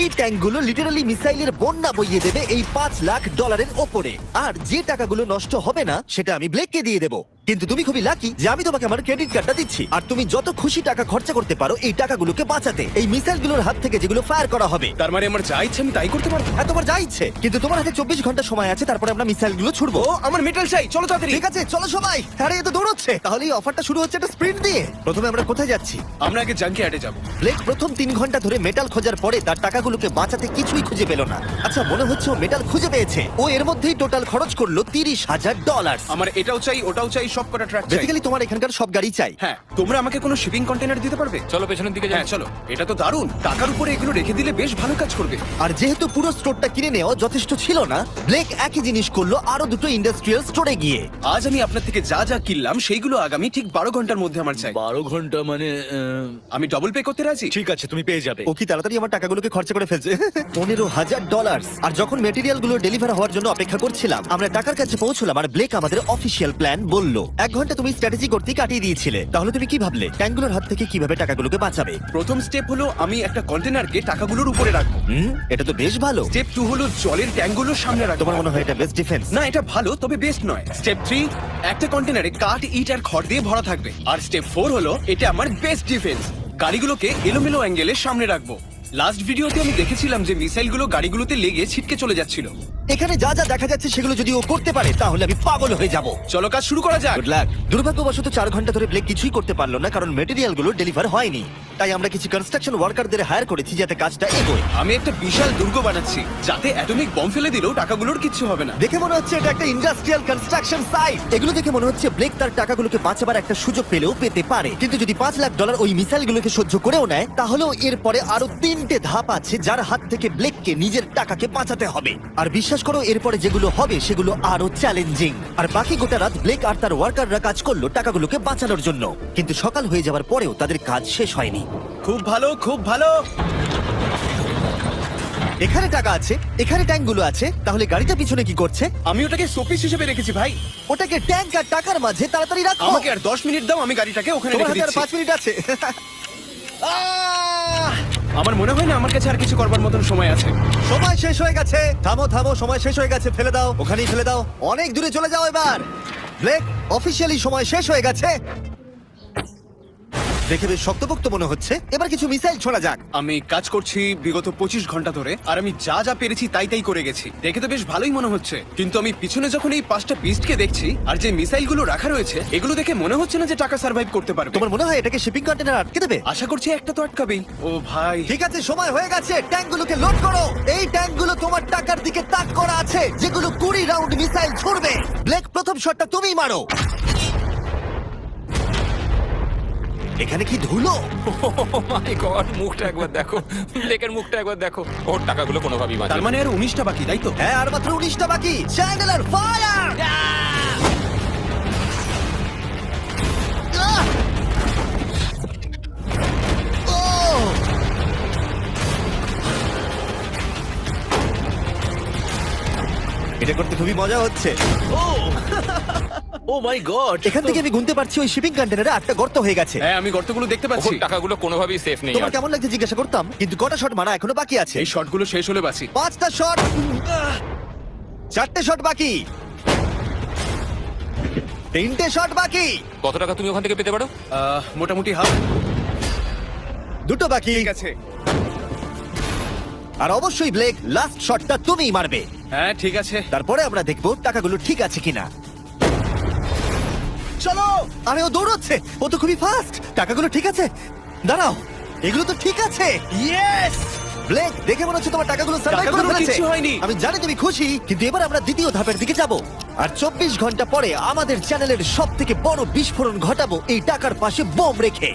এই ট্যাঙ্কগুলো লিটারালি মিসাইলের বন্যা বইয়ে দেবে এই $5 লাখ ওপরে। আর যে টাকাগুলো নষ্ট হবে না সেটা আমি ব্লেককে দিয়ে দেবো। কিন্তু তুমি খুবই লাকি যে আমি তোমাকে আমার ক্রেডিট কার্ডটা দিচ্ছি, আর তুমি যত খুশি টাকা খরচা করতে পারো এই টাকাগুলোকে বাঁচাতে, এই মিসাইলগুলোর হাত থেকে যেগুলো ফায়ার করা হবে। তার মানে আমার যা ইচ্ছে আমি তাই করতে পারবো? হ্যাঁ, তোমার যা ইচ্ছে, কিন্তু তোমার হাতে 24 ঘন্টা সময় আছে, তারপরে আমরা মিসাইলগুলো ছুড়বো। ও আমার মেটাল চাই, চলো তাড়াতাড়ি। ঠিক আছে, চলো সবাই। আরে এ তো দৌড়চ্ছে। তাহলে এই অফারটা শুরু হচ্ছে একটা স্প্রিন্ট দিয়ে। প্রথমে আমরা কোথায় যাচ্ছি? আমরা আগে জাঙ্কি অ্যাডে যাবো। ব্লেক প্রথম 3 ঘন্টা ধরে মেটাল খোঁজার পরে তার টাকাগুলোকে বাঁচাতে কিছুই খুঁজে পেল না। আচ্ছা, মনে হচ্ছে ও মেটাল খুঁজে পেয়েছে। ও এর মধ্যেই টোটাল খরচ করলো $30,000। আমার এটাও চাই, ওটাও চাই, সব কটা ট্র্যাক চাই। বেসিক্যালি তোমার এখানকার সব গাড়ি চাই। হ্যাঁ, তোমরা আমাকে কোনো শিপিং কন্টেনার দিতে পারবে? চলো পেছনের দিকে যাই। হ্যাঁ চলো, এটা তো দারুণ। টাকার উপরে এগুলো রেখে দিলে বেশ ভালো কাজ করবে। আর যেহেতু পুরো স্টোরটা কিনে নেওয়া যথেষ্ট ছিল না, ব্লেক একই জিনিস করলো আরো দুটো ইন্ডাস্ট্রিয়াল স্টোরে গিয়ে। আজ আমি আপনার থেকে যা যা কিনলাম সেইগুলো আগামী ঠিক 12 ঘন্টার মধ্যে আমার চাই। 12 ঘন্টা মানে আমি ডবল পে করতে রাজি। ঠিক আছে, তুমি পেয়ে যাবে। ও কি তাড়াতাড়ি আমার টাকাগুলোকে খরচা করে ফেলছে। $15,000। আর যখন মেটেরিয়াল গুলো ডেলিভার হওয়ার জন্য অপেক্ষা করছিলাম, আমরা টাকার কাছে পৌঁছলাম আর ব্লেক আমাদের অফিসিয়াল প্ল্যান বলল। 1 ঘন্টা তুমি স্ট্র্যাটেজি করতে কাটিয়ে দিয়েছিলে, তাহলে তুমি কি ভাবলে ট্যাঙ্কগুলোর হাত থেকে কিভাবে টাকাগুলোকে বাঁচাবে? প্রথম স্টেপ হলো আমি একটা কন্টেনারকে টাকাগুলোর উপরে রাখবো। এটা তো বেশ ভালো। স্টেপ 2 হলো জলের ট্যাঙ্কগুলোর সামনে রাখবো। তোমার মনে হয় এটা বেস্ট ডিফেন্স? না, এটা ভালো তবে বেস্ট নয়। স্টেপ 3, একটা কন্টেনারে কাঠ, ইট আর খড় দিয়ে ভরা থাকবে। আর স্টেপ 4 হলো এটা আমার বেস্ট ডিফেন্স, গাড়িগুলোকে এলোমেলো অ্যাঙ্গেলে সামনে রাখবো। লাস্ট ভিডিওতে আমি দেখেছিলাম যে মিসাইলগুলো গাড়িগুলোতে লেগে ছিটকে চলে যাচ্ছিল। এখানে যা যা দেখা যাচ্ছে সেগুলো যদি ও করতে পারে তাহলে আমি পাগল হয়ে যাব। চলো কাজ শুরু করা যাক। Good luck. দুর্ভাগ্যবশত 4 ঘন্টা ধরে ব্লেক কিছুই করতে পারলো না, কারণ মেটেরিয়ালগুলো ডেলিভার হয়নি। তাই আমরা কিছু কনস্ট্রাকশন ওয়ার্কারদের হায়ার করেছি যাতে কাজটা এগোয়। আমি একটা বিশাল দুর্গ বানাচ্ছি যাতে অ্যাটমিক বম ফেলে দিলেও টাকাগুলোর কিচ্ছু হবে না। দেখে মনে হচ্ছে এটা একটা ইন্ডাস্ট্রিয়াল কনস্ট্রাকশন সাইট। এগুলো দেখে মনে হচ্ছে ব্লেক তার টাকাগুলোকে বাঁচাবার একটা সুযোগ পেলেও পেতে পারে, কিন্তু যদি $5 লাখ ওই মিসাইলগুলোকে সহ্য করেও নেয়, তাহলেও এরপরে আরো 3টে ধাপ আছে যার হাত থেকে ব্লেককে নিজের টাকাকে বাঁচাতে হবে। আর বিশ্বাস করো, এরপরে যেগুলো হবে সেগুলো আরো চ্যালেঞ্জিং। আর বাকি গোটা রাত ব্লেক আর তার ওয়ার্কাররা কাজ করলো টাকাগুলোকে বাঁচানোর জন্য, কিন্তু সকাল হয়ে যাওয়ার পরেও তাদের কাজ শেষ হয়নি। খুব ভালো, খুব ভালো। এখানে টাকা আছে, এখানে ট্যাঙ্কগুলো আছে, তাহলে গাড়িটা পিছনে কি করছে? আমি ওটাকে শোপিস হিসেবে রেখেছি ভাই। ওটাকে ট্যাঙ্ক আর টাকার মাঝে তাড়াতাড়ি রাখো। আমাকে আর 10 মিনিট দাও, আমি গাড়িটাকে ওখানে তোমার রেখে হাতে আর দিচ্ছি। 5 মিনিট আছে। আমার মনে হয় না আমার কাছে আর কিছু করবার মতন সময় আছে। সময় শেষ হয়ে গেছে। থামো থামো, সময় শেষ হয়ে গেছে। ফেলে দাও, ওখানেই ফেলে দাও। অনেক দূরে চলে যাও এবার। ব্লেক, অফিসিয়ালি সময় শেষ হয়ে গেছে। দেখে বেশ শক্তপোক্ত মনে হচ্ছে। এবার কিছু মিসাইল ছোড়া যাক। আমি কাজ করছি বিগত 25 ঘন্টা ধরে, আর আমি যা যা পেরেছি তাই তাই করে গেছি। দেখে তো বেশ ভালোই মনে হচ্ছে, কিন্তু আমি পিছনে যখন এই 5টা বিস্টকে দেখছি আর যে মিসাইলগুলো রাখা রয়েছে, এগুলো দেখে মনে হচ্ছে না যে টাকা সার্ভাইভ করতে পারবে। তোমার মনে হয় এটাকে শিপিং কন্টেনার আটকে দেবে? আশা করছি একটা তো আটকাবেই। ও ভাই, ঠিক আছে, সময় হয়ে গেছে। ট্যাঙ্কগুলোকে লোড করো। এই ট্যাঙ্কগুলো তোমার টাকার দিকে তাক করা আছে, যেগুলো 20 রাউন্ড মিসাইল ছুড়বে। ব্লেক, প্রথম শটটা তুমিই মারো। এখানে কি ধুলো? মাই গড, মুখটা একবার দেখো, ব্লেকের মুখটা একবার দেখো। ওর টাকাগুলো কোনোভাবেই তার বাঁচবে। মানে আর 19টা বাকি, তাই তো? হ্যাঁ, আর মাত্র 19টা বাকি। Chandler, fire! এটা করতে খুবই মজা হচ্ছে। ও মাই গড, এখান থেকে আমি গুনতে পারছি ওই শিপিং কন্টেনারে 8টা গর্ত হয়ে গেছে। হ্যাঁ, আমি গর্তগুলো দেখতে ওর পাচ্ছি। টাকাগুলো কোনোভাবেই সেফ নেই। তোমার আর কেমন লাগছে জিজ্ঞাসা করতাম, কিন্তু কটা শট মারা এখনো বাকি আছে। এই শটগুলো শেষ হলে বাঁচি। 5টা শট, 4টে শট বাকি, 3টে শট বাকি, কত টাকা তুমি ওখান থেকে পেতে পারো? মোটামুটি হাফ। 2টো বাকি। ঠিক আছে। আর অবশ্যই ব্লেক, লাস্ট শটটা তুমিই মারবে। হ্যাঁ ঠিক আছে। তারপরে আমরা দেখবো টাকাগুলো ঠিক আছে কিনা। চলো। আরে ও দৌড়চ্ছে, ও তো খুবই ফাস্ট। টাকাগুলো ঠিক আছে? দাঁড়াও, এগুলো তো ঠিক আছে। ইয়েস! ব্লেক, দেখে মনে হচ্ছে তোমার টাকাগুলো সার্ভাইভ করে টাকাগুলোর ফেলেছে। কিচ্ছু হয়নি। আমি জানি তুমি খুশি, কিন্তু এবার আমরা দ্বিতীয় ধাপের দিকে যাব। আর 24 ঘন্টা পরে আমাদের চ্যানেলের সবথেকে বড় বিস্ফোরণ ঘটাবো এই টাকার পাশে বোম রেখে।